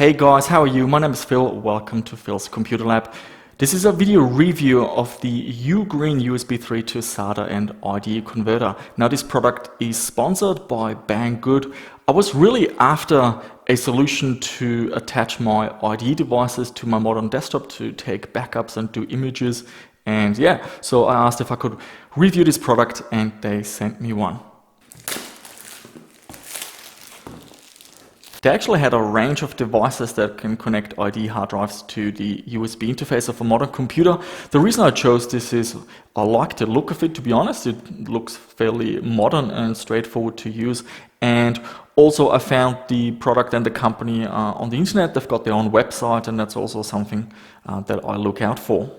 Hey guys, how are you? My name is Phil. Welcome to Phil's Computer Lab. This is a video review of the Ugreen USB 3 to SATA and IDE converter. Now this product is sponsored by Banggood. I was really after a solution to attach my IDE devices to my modern desktop to take backups and do images. And yeah, so I asked if I could review this product and they sent me one. They actually had a range of devices that can connect IDE hard drives to the USB interface of a modern computer. The reason I chose this is I like the look of it, to be honest. It looks fairly modern and straightforward to use. And also I found the product and the company on the internet. They've got their own website, and that's also something that I look out for.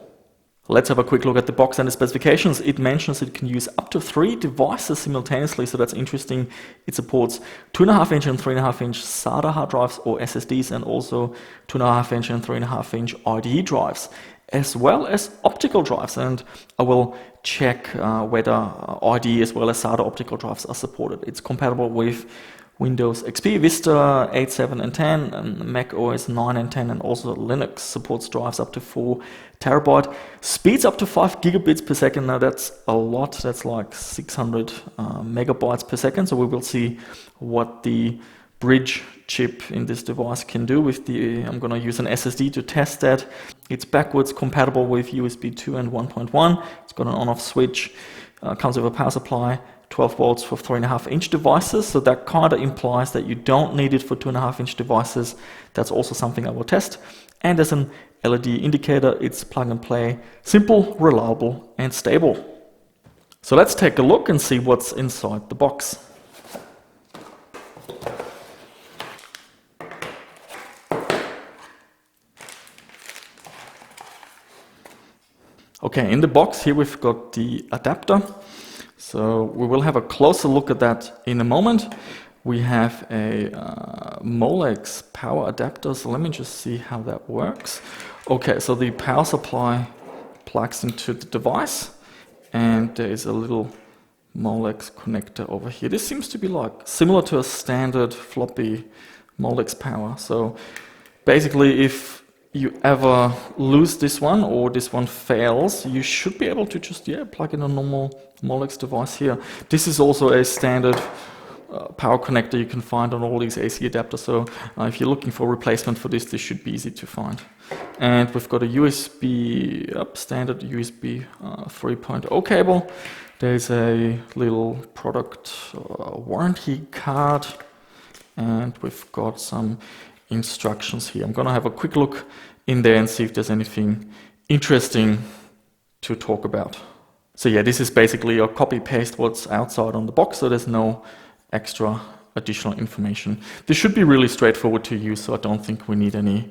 Let's have a quick look at the box and the specifications. It mentions it can use up to 3 devices simultaneously, so that's interesting. It supports 2.5-inch and 3.5-inch SATA hard drives or SSDs, and also 2.5-inch and 3.5-inch IDE drives, as well as optical drives. And I will check whether IDE as well as SATA optical drives are supported. It's compatible with Windows XP, Vista 8, 7 and 10, and Mac OS 9 and 10, and also Linux supports drives up to 4 terabyte. Speeds up to 5 gigabits per second. Now that's a lot, that's like 600 megabytes per second. So we will see what the bridge chip in this device can do with the, I'm going to use an SSD to test that. It's backwards compatible with USB 2 and 1.1. It's got an on-off switch, comes with a power supply, 12 volts for 3.5-inch devices, so that kind of implies that you don't need it for 2.5-inch devices. That's also something I will test. And as an LED indicator, it's plug and play, simple, reliable and stable. So let's take a look and see what's inside the box. Okay, in the box here we've got the adapter. So we will have a closer look at that in a moment. We have a Molex power adapter, so let me just see how that works. Okay, so the power supply plugs into the device, and there is a little Molex connector over here. This seems to be like similar to a standard floppy Molex power. So basically, if you ever lose this one or this one fails, you should be able to just plug in a normal Molex device here. This is also a standard power connector you can find on all these AC adapters, so if you're looking for a replacement for this, this should be easy to find. And we've got a USB, standard USB 3.0 cable. There's a little product warranty card, and we've got some instructions here. I'm going to have a quick look in there and see if there's anything interesting to talk about. So yeah, this is basically a copy-paste what's outside on the box, so there's no extra additional information. This should be really straightforward to use, so I don't think we need any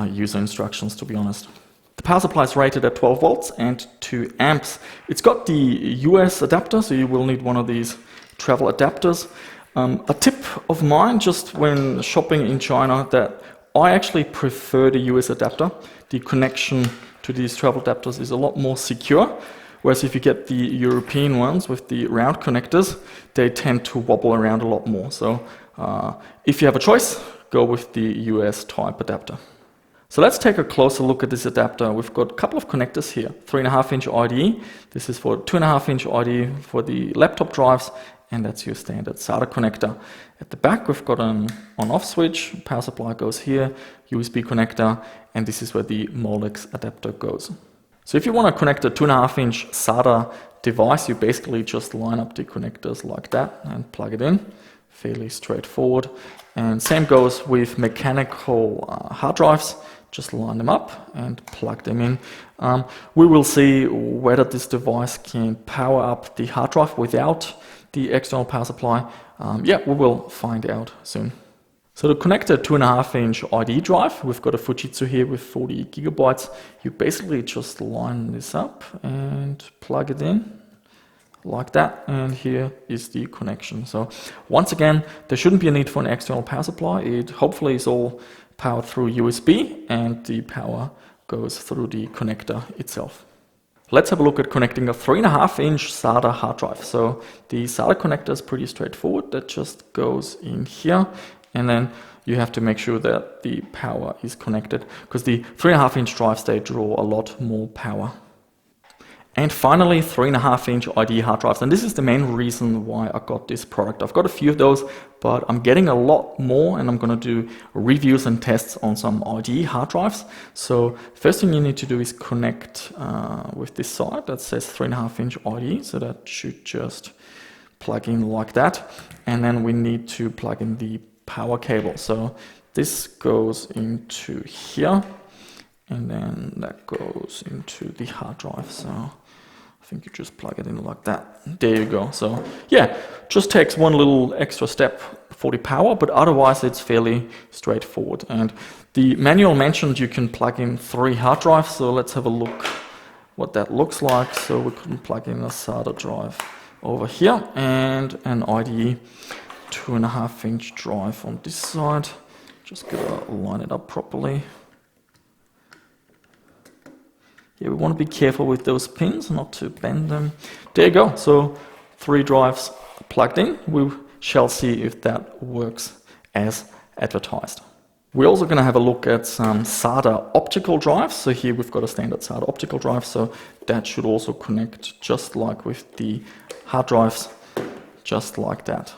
user instructions, to be honest. The power supply is rated at 12 volts and 2 amps. It's got the US adapter, so you will need one of these travel adapters. A tip of mine, just when shopping in China, that I actually prefer the US adapter. The connection to these travel adapters is a lot more secure, whereas if you get the European ones with the round connectors, they tend to wobble around a lot more. So if you have a choice, go with the US type adapter. So let's take a closer look at this adapter. We've got a couple of connectors here. 3.5-inch IDE. This is for 2.5-inch IDE for the laptop drives, and that's your standard SATA connector. At the back we've got an on-off switch, power supply goes here, USB connector, and this is where the Molex adapter goes. So if you want to connect a 2.5-inch SATA device, you basically just line up the connectors like that and plug it in. Fairly straightforward. And same goes with mechanical hard drives. Just line them up and plug them in. We will see whether this device can power up the hard drive without the external power supply. We will find out soon. So to connect a 2.5-inch IDE drive, we've got a Fujitsu here with 40 gigabytes. You basically just line this up and plug it in like that, and here is the connection. So once again, there shouldn't be a need for an external power supply. It hopefully is all powered through USB, and the power goes through the connector itself. Let's have a look at connecting a 3.5-inch SATA hard drive. So the SATA connector is pretty straightforward. That just goes in here, and then you have to make sure that the power is connected, because the 3.5-inch drives, they draw a lot more power. And finally, 3.5-inch IDE hard drives, and this is the main reason why I got this product. I've got a few of those, but I'm getting a lot more, and I'm going to do reviews and tests on some IDE hard drives. So first thing you need to do is connect with this side that says 3.5-inch IDE, so that should just plug in like that. And then we need to plug in the power cable. So this goes into here, and then that goes into the hard drive. So I think you just plug it in like that. There you go. So yeah, just takes one little extra step for the power, but otherwise it's fairly straightforward. And the manual mentioned you can plug in 3 hard drives. So let's have a look what that looks like. So we can plug in a SATA drive over here and an IDE 2.5-inch drive on this side. Just gotta line it up properly. Yeah, we want to be careful with those pins, not to bend them. There you go. So 3 drives plugged in. We shall see if that works as advertised. We're also going to have a look at some SATA optical drives. So here we've got a standard SATA optical drive. So that should also connect just like with the hard drives, just like that.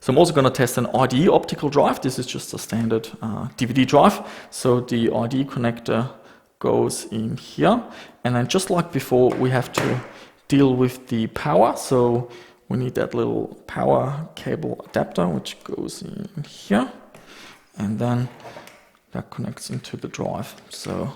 So I'm also going to test an IDE optical drive. This is just a standard DVD drive. So the IDE connector goes in here, and then just like before, we have to deal with the power. So we need that little power cable adapter, which goes in here, and then that connects into the drive. So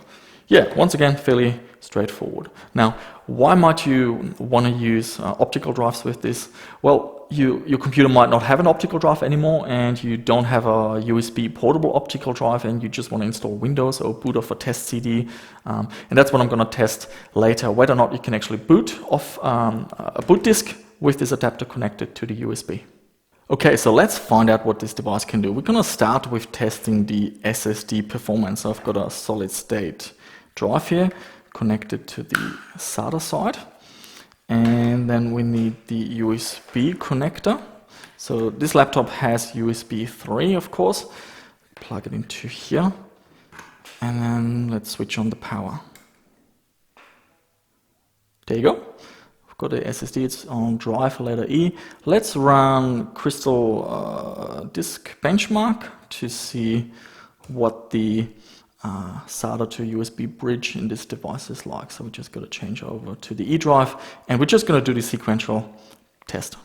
yeah, once again, fairly straightforward. Now, why might you want to use optical drives with this? Well, your computer might not have an optical drive anymore, and you don't have a USB portable optical drive, and you just want to install Windows or boot off a test CD. And that's what I'm going to test later, whether or not you can actually boot off a boot disk with this adapter connected to the USB. Okay, so let's find out what this device can do. We're going to start with testing the SSD performance. I've got a solid state drive here connected to the SATA side. And then we need the USB connector. So this laptop has USB 3, of course. Plug it into here. And then let's switch on the power. There you go. We've got the SSD, it's on drive letter E. Let's run Crystal Disk Benchmark to see what the SATA to USB bridge in this device is like. So we just got to change over to the E drive, and we're just going to do the sequential test.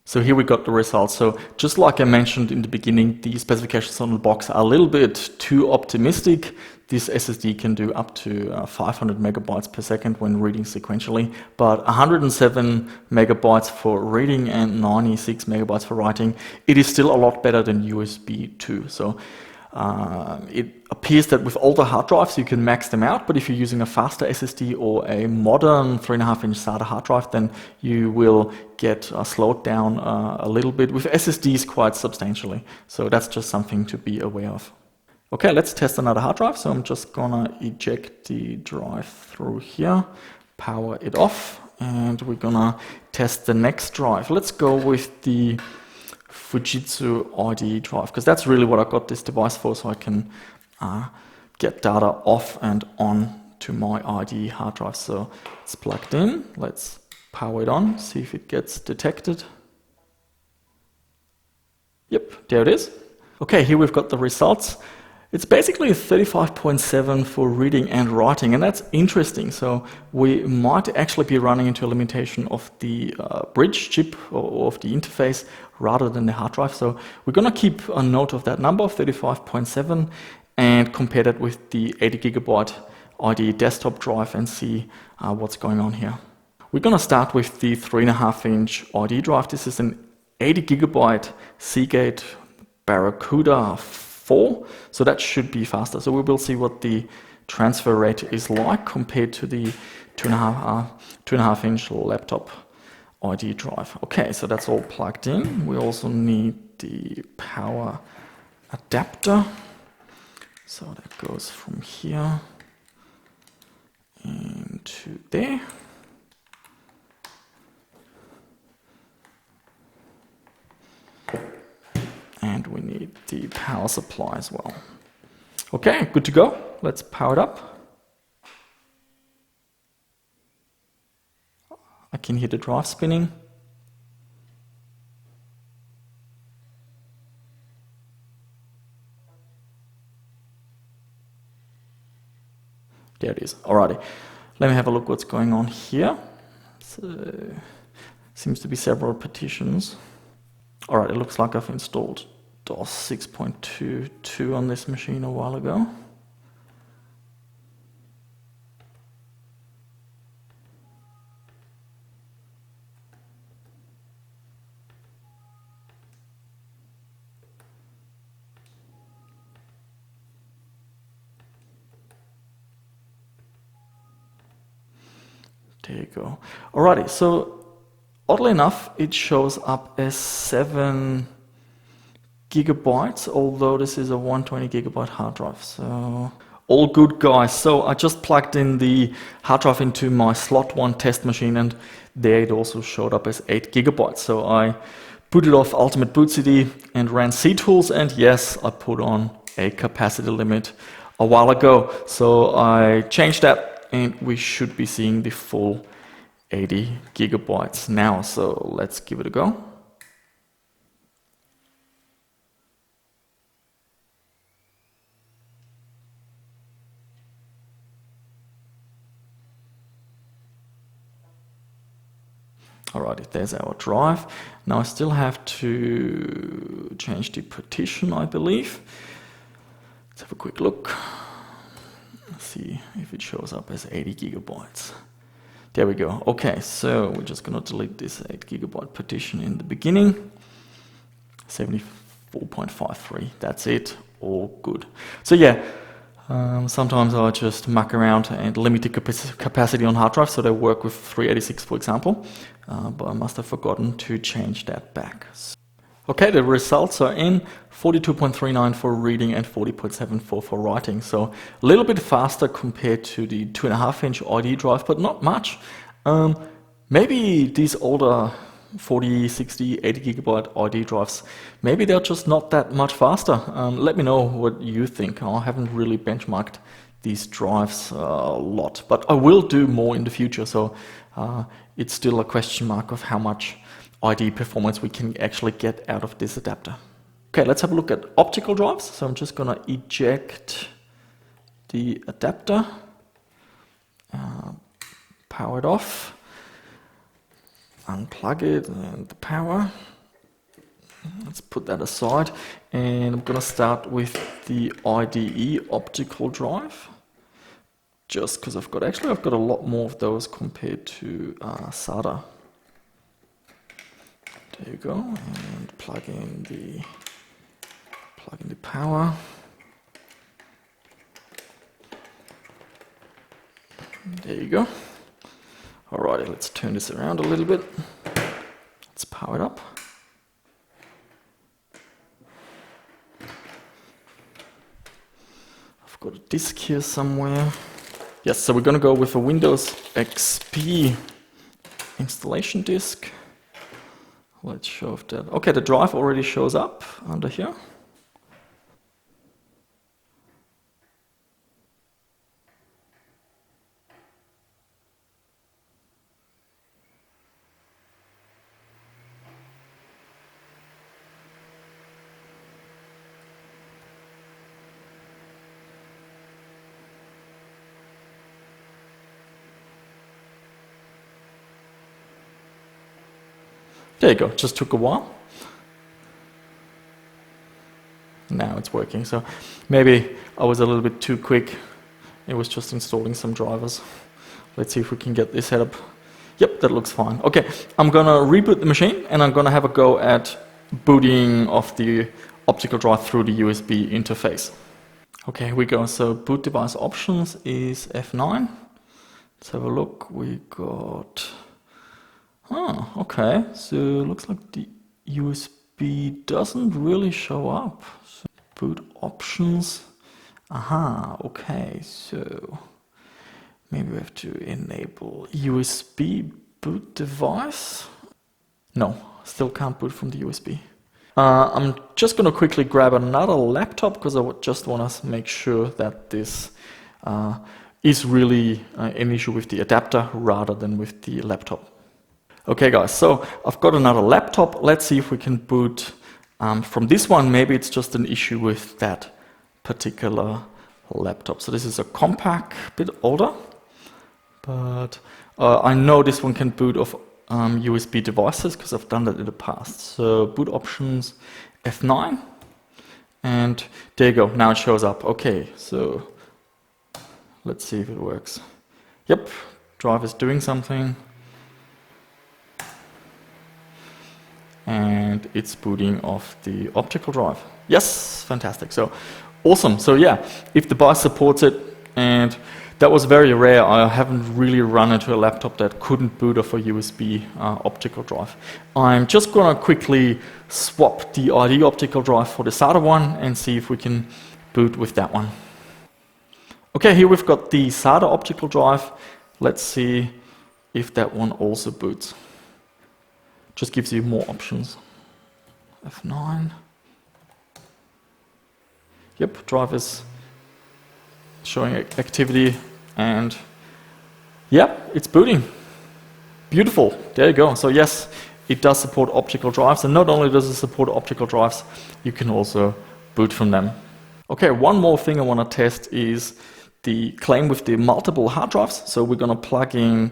So here we got the results. So just like I mentioned in the beginning, the specifications on the box are a little bit too optimistic. This SSD can do up to 500 megabytes per second when reading sequentially, but 107 megabytes for reading and 96 megabytes for writing. It is still a lot better than USB 2. So it appears that with older hard drives you can max them out, but if you're using a faster SSD or a modern 3.5-inch SATA hard drive, then you will get slowed down a little bit, with SSDs quite substantially. So that's just something to be aware of. Okay, let's test another hard drive. So I'm just gonna eject the drive through here, power it off, and we're gonna test the next drive. Let's go with the Fujitsu IDE drive, because that's really what I got this device for, so I can get data off and on to my IDE hard drive. So it's plugged in. Let's power it on, see if it gets detected. Yep, there it is. Okay, here we've got the results. It's basically 35.7 for reading and writing, and that's interesting. So we might actually be running into a limitation of the bridge chip or of the interface rather than the hard drive. So we're going to keep a note of that number of 35.7 and compare that with the 80 gigabyte IDE desktop drive and see what's going on here. We're going to start with the 3.5-inch IDE drive. This is an 80 gigabyte Seagate Barracuda 4, so that should be faster. So we will see what the transfer rate is like compared to the 2.5-inch laptop IDE drive. Okay, so that's all plugged in. We also need the power adapter. So that goes from here into there. And we need the power supply as well. Okay, good to go. Let's power it up. I can hear the drive spinning. There it is. Alrighty. Let me have a look what's going on here. So, seems to be several partitions. Alright, it looks like I've installed DOS 6.22 on this machine a while ago. There you go. Alrighty, so oddly enough, it shows up as 7 gigabytes, although this is a 120 gigabyte hard drive. So all good, guys. So I just plugged in the hard drive into my slot 1 test machine, and there it also showed up as 8 gigabytes. So I booted off Ultimate Boot CD and ran ctools, and yes, I put on a capacity limit a while ago. So I changed that, and we should be seeing the full 80 gigabytes now. So let's give it a go. Alrighty, there's our drive. Now I still have to change the partition, I believe. Let's have a quick look. See if it shows up as 80 gigabytes. There we go. Okay, so we're just gonna delete this 8 gigabyte partition in the beginning. 74.53, that's it, all good. So yeah, sometimes I just muck around and limit the capacity on hard drives so they work with 386, for example, but I must have forgotten to change that back. Okay, the results are in. 42.39 for reading and 40.74 for writing. So a little bit faster compared to the 2.5-inch IDE drive, but not much. Maybe these older 40, 60, 80 gigabyte IDE drives, maybe they're just not that much faster. Let me know what you think. I haven't really benchmarked these drives a lot, but I will do more in the future. So it's still a question mark of how much IDE performance we can actually get out of this adapter. Okay, let's have a look at optical drives. So I'm just gonna eject the adapter, power it off, unplug it and the power. Let's put that aside, and I'm gonna start with the IDE optical drive. Just because I've got a lot more of those compared to SATA. There you go, and plug in the power. There you go. Alrighty, let's turn this around a little bit. Let's power it up. I've got a disk here somewhere. Yes, so we're gonna go with a Windows XP installation disk. Let's show if that. Okay, the drive already shows up under here. There you go, just took a while. Now it's working, so maybe I was a little bit too quick. It was just installing some drivers. Let's see if we can get this set up. Yep, that looks fine. Okay, I'm gonna reboot the machine and I'm gonna have a go at booting of the optical drive through the USB interface. Okay, here we go. So boot device options is F9. Let's have a look. We got... Oh, okay, so looks like the USB doesn't really show up. So boot options. Aha, okay, so maybe we have to enable USB boot device. No, still can't boot from the USB. I'm just going to quickly grab another laptop because I just want to make sure that this is really an issue with the adapter rather than with the laptop. Okay guys, so I've got another laptop. Let's see if we can boot from this one. Maybe it's just an issue with that particular laptop. So this is a compact, bit older, but I know this one can boot off USB devices because I've done that in the past. So boot options, F9, and there you go. Now it shows up. Okay, so let's see if it works. Yep, drive is doing something. And it's booting off the optical drive. Yes, fantastic. So awesome. So yeah, if the BIOS supports it, and that was very rare. I haven't really run into a laptop that couldn't boot off a USB optical drive. I'm just gonna quickly swap the IDE optical drive for the SATA one and see if we can boot with that one. Okay, here we've got the SATA optical drive. Let's see if that one also boots. Just gives you more options. F9. Yep, drive is showing activity, and yeah, it's booting. Beautiful, there you go. So yes, it does support optical drives, and not only does it support optical drives, you can also boot from them. Okay, one more thing I want to test is the claim with the multiple hard drives. So we're going to plug in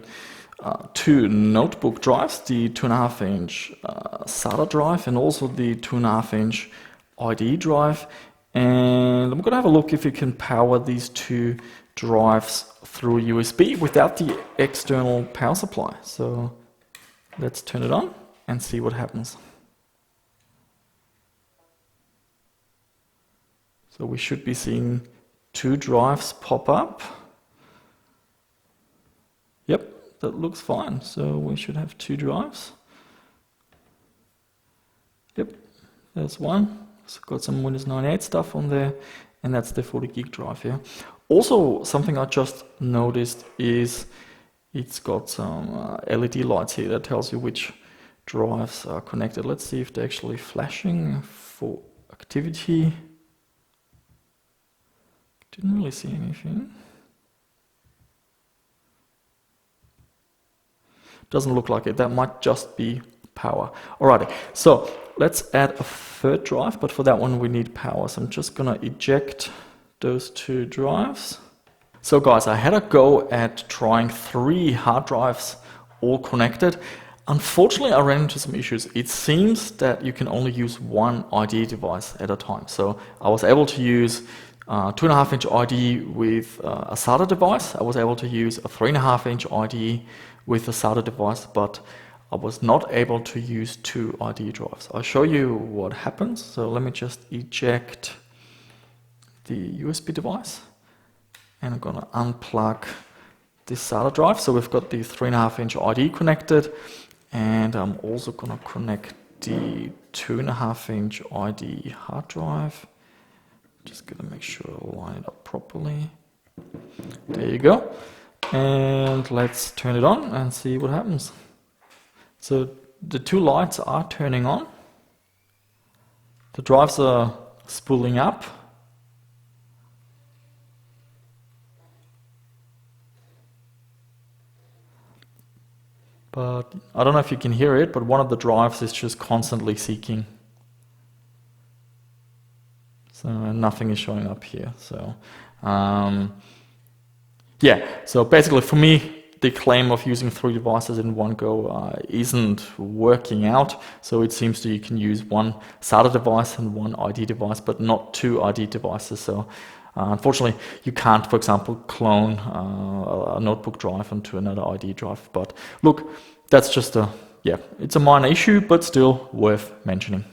two notebook drives, the 2.5-inch SATA drive and also the 2.5-inch IDE drive. And I'm going to have a look if you can power these two drives through USB without the external power supply. So let's turn it on and see what happens. So we should be seeing two drives pop up. Yep. That looks fine, so we should have two drives. Yep, there's one. It's got some Windows 98 stuff on there, and that's the 40 gig drive here. Also, something I just noticed is it's got some LED lights here that tells you which drives are connected. Let's see if they're actually flashing for activity. Didn't really see anything. Doesn't look like it. That might just be power. Alrighty, so let's add a third drive, but for that one we need power. So I'm just gonna eject those two drives. So guys, I had a go at trying 3 hard drives all connected. Unfortunately, I ran into some issues. It seems that you can only use one IDE device at a time. So I was able to use 2.5-inch IDE with a SATA device. I was able to use a 3.5-inch IDE with a SATA device, but I was not able to use 2 IDE drives. I'll show you what happens. So let me just eject the USB device, and I'm gonna unplug this SATA drive. So we've got the 3.5-inch IDE connected, and I'm also gonna connect the 2.5-inch IDE hard drive. Just gonna make sure I line it up properly. There you go. And let's turn it on and see what happens. So the two lights are turning on. The drives are spooling up. But I don't know if you can hear it, but one of the drives is just constantly seeking. So nothing is showing up here. So yeah, so basically for me, the claim of using 3 devices in one go isn't working out. So it seems that you can use one SATA device and one IDE device, but not 2 IDE devices. So unfortunately, you can't, for example, clone a notebook drive onto another IDE drive. But look, that's just it's a minor issue, but still worth mentioning.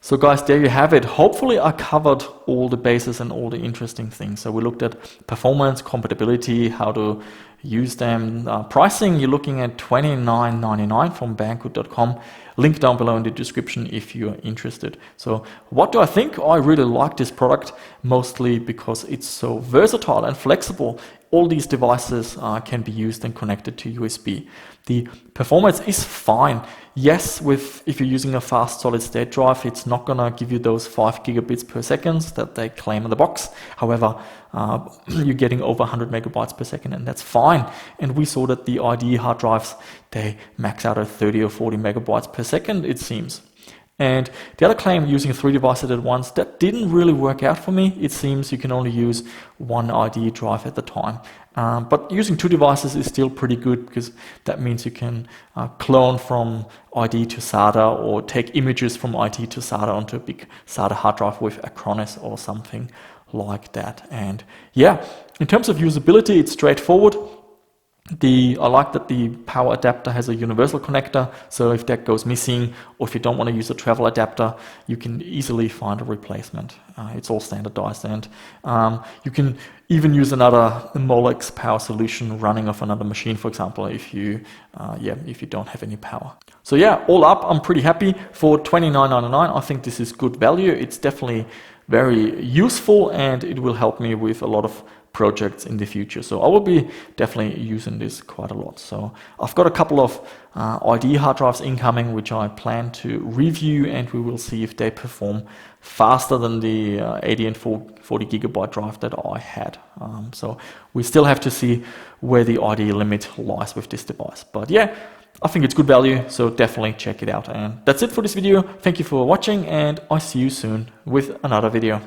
So guys, there you have it. Hopefully I covered all the bases and all the interesting things. So we looked at performance, compatibility, how to use them. Pricing, you're looking at $29.99 from Banggood.com. Link down below in the description if you're interested. So what do I think? I really like this product, mostly because it's so versatile and flexible. all these devices can be used and connected to USB. The performance is fine. Yes, if you're using a fast solid state drive, it's not gonna give you those 5 gigabits per second that they claim in the box. However, you're getting over 100 megabytes per second, and that's fine. And we saw that the IDE hard drives, they max out at 30 or 40 megabytes per second, it seems. And the other claim, using 3 devices at once, that didn't really work out for me. It seems you can only use 1 IDE drive at the time. But using 2 devices is still pretty good, because that means you can clone from IDE to SATA, or take images from IDE to SATA onto a big SATA hard drive with Acronis or something like that. And yeah, in terms of usability, it's straightforward. I like that the power adapter has a universal connector, so if that goes missing, or if you don't want to use a travel adapter, you can easily find a replacement. It's all standardized, and you can even use another Molex power solution running off another machine, for example, if you don't have any power. So yeah, all up, I'm pretty happy. For $29.99, I think this is good value. It's definitely very useful, and it will help me with a lot of projects in the future. So I will be definitely using this quite a lot. So I've got a couple of IDE hard drives incoming, which I plan to review, and we will see if they perform faster than the 80 and 40 gigabyte drive that I had. So we still have to see where the IDE limit lies with this device. But yeah, I think it's good value, so definitely check it out. And that's it for this video. Thank you for watching, and I see you soon with another video.